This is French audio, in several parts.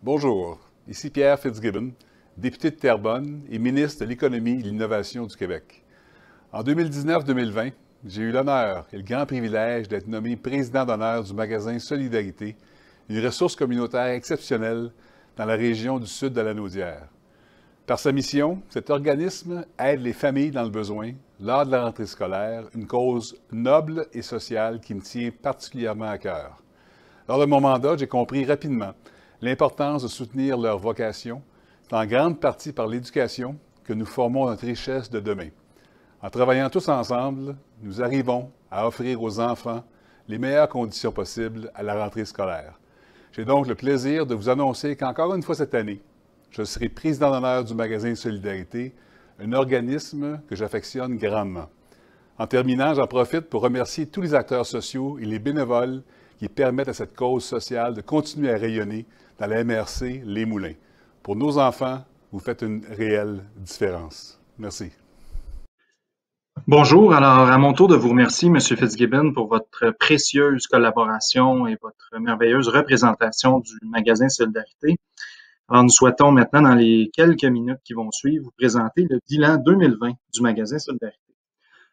Bonjour, ici Pierre Fitzgibbon, député de Terrebonne et ministre de l'Économie et de l'Innovation du Québec. En 2019-2020, j'ai eu l'honneur et le grand privilège d'être nommé président d'honneur du magasin Solidarité, une ressource communautaire exceptionnelle dans la région du sud de la Naudière. Par sa mission, cet organisme aide les familles dans le besoin lors de la rentrée scolaire, une cause noble et sociale qui me tient particulièrement à cœur. Lors de mon mandat, j'ai compris rapidement l'importance de soutenir leur vocation. C'est en grande partie par l'éducation que nous formons notre richesse de demain. En travaillant tous ensemble, nous arrivons à offrir aux enfants les meilleures conditions possibles à la rentrée scolaire. J'ai donc le plaisir de vous annoncer qu'encore une fois cette année, je serai président d'honneur du magasin Solidarité, un organisme que j'affectionne grandement. En terminant, j'en profite pour remercier tous les acteurs sociaux et les bénévoles qui permettent à cette cause sociale de continuer à rayonner dans la MRC Les Moulins. Pour nos enfants, vous faites une réelle différence. Merci. Bonjour, alors à mon tour de vous remercier, M. Fitzgibbon, pour votre précieuse collaboration et votre merveilleuse représentation du magasin Solidarité. Alors nous souhaitons maintenant, dans les quelques minutes qui vont suivre, vous présenter le bilan 2020 du magasin Solidarité.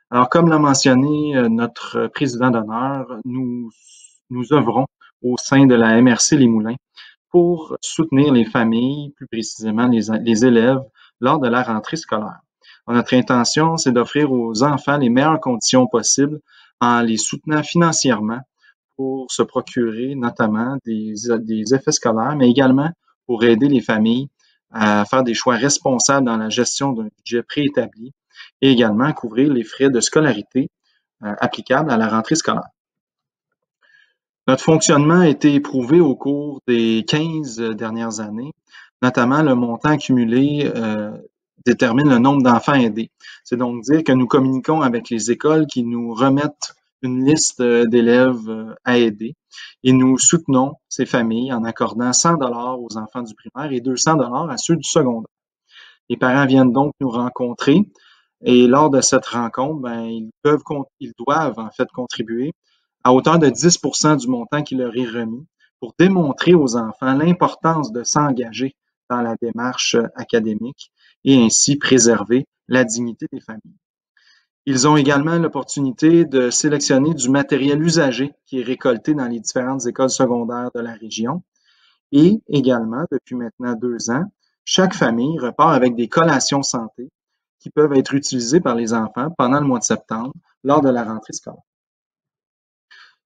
Alors comme l'a mentionné notre président d'honneur, nous œuvrons au sein de la MRC Les Moulins pour soutenir les familles, plus précisément les élèves, lors de la rentrée scolaire. Notre intention, c'est d'offrir aux enfants les meilleures conditions possibles en les soutenant financièrement pour se procurer notamment des effets scolaires, mais également pour aider les familles à faire des choix responsables dans la gestion d'un budget préétabli et également couvrir les frais de scolarité applicables à la rentrée scolaire. Notre fonctionnement a été éprouvé au cours des 15 dernières années, notamment le montant accumulé détermine le nombre d'enfants aidés. C'est donc dire que nous communiquons avec les écoles qui nous remettent une liste d'élèves à aider et nous soutenons ces familles en accordant 100 $ aux enfants du primaire et 200 $ à ceux du secondaire. Les parents viennent donc nous rencontrer et lors de cette rencontre, ils doivent en fait contribuer à hauteur de 10 % du montant qui leur est remis pour démontrer aux enfants l'importance de s'engager dans la démarche académique et ainsi préserver la dignité des familles. Ils ont également l'opportunité de sélectionner du matériel usagé qui est récolté dans les différentes écoles secondaires de la région. Et également, depuis maintenant 2 ans, chaque famille repart avec des collations santé qui peuvent être utilisées par les enfants pendant le mois de septembre lors de la rentrée scolaire.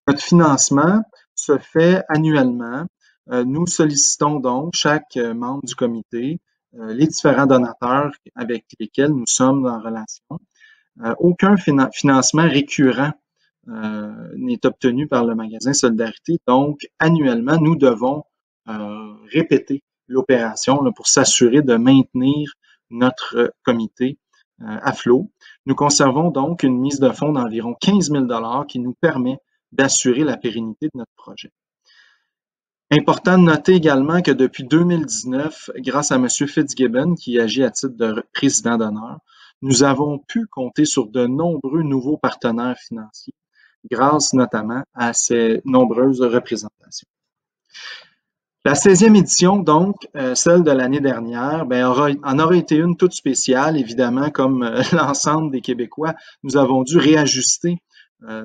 Notre financement se fait annuellement. Nous sollicitons donc chaque membre du comité, les différents donateurs avec lesquels nous sommes en relation. Aucun financement récurrent n'est obtenu par le magasin Solidarité. Donc, annuellement, nous devons répéter l'opération pour s'assurer de maintenir notre comité à flot. Nous conservons donc une mise de fonds d'environ 15 000 $ qui nous permet d'assurer la pérennité de notre projet. Important de noter également que depuis 2019, grâce à M. Fitzgibbon, qui agit à titre de président d'honneur, nous avons pu compter sur de nombreux nouveaux partenaires financiers, grâce notamment à ces nombreuses représentations. La 16e édition, donc, celle de l'année dernière, en aura été une toute spéciale, évidemment, comme l'ensemble des Québécois. Nous avons dû réajuster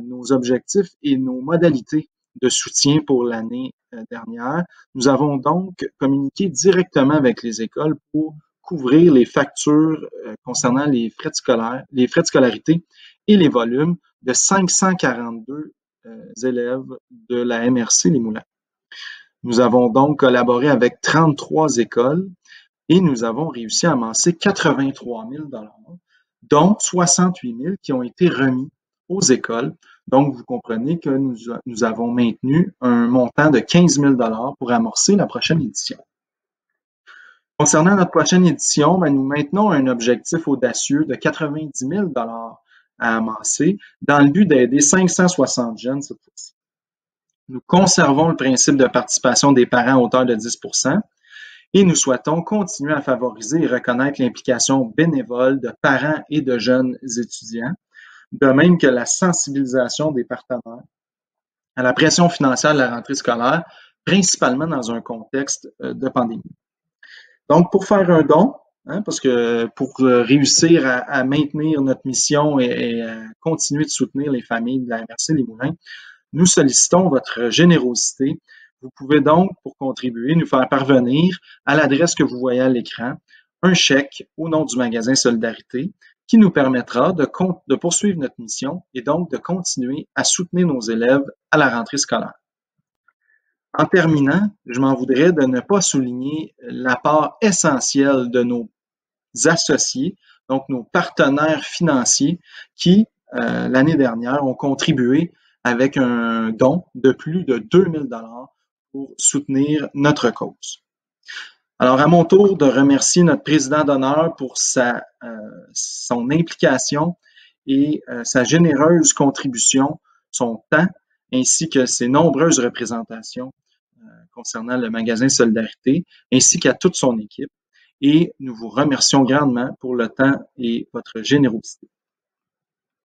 nos objectifs et nos modalités de soutien pour l'année dernière. Nous avons donc communiqué directement avec les écoles pour couvrir les factures concernant les frais de scolarité et les volumes de 542 élèves de la MRC Les Moulins. Nous avons donc collaboré avec 33 écoles et nous avons réussi à amasser 83 000 $, dont 68 000 qui ont été remis aux écoles. Donc, vous comprenez que nous avons maintenu un montant de 15 000 $ pour amorcer la prochaine édition. Concernant notre prochaine édition, nous maintenons un objectif audacieux de 90 000 $ à amasser dans le but d'aider 560 jeunes cette fois-ci. Nous conservons le principe de participation des parents à hauteur de 10 % et nous souhaitons continuer à favoriser et reconnaître l'implication bénévole de parents et de jeunes étudiants, de même que la sensibilisation des partenaires à la pression financière de la rentrée scolaire principalement dans un contexte de pandémie. Donc, pour faire un don, parce que pour réussir à maintenir notre mission et à continuer de soutenir les familles de la MRC Les Moulins, nous sollicitons votre générosité. Vous pouvez donc, pour contribuer, nous faire parvenir à l'adresse que vous voyez à l'écran, un chèque au nom du magasin Solidarité qui nous permettra de poursuivre notre mission et donc de continuer à soutenir nos élèves à la rentrée scolaire. En terminant, je m'en voudrais de ne pas souligner l'apport essentiel de nos associés, donc nos partenaires financiers qui, l'année dernière, ont contribué avec un don de plus de 2000 $ pour soutenir notre cause. Alors, à mon tour de remercier notre président d'honneur pour son implication et sa généreuse contribution, son temps, ainsi que ses nombreuses représentations concernant le magasin Solidarité, ainsi qu'à toute son équipe. Et nous vous remercions grandement pour le temps et votre générosité.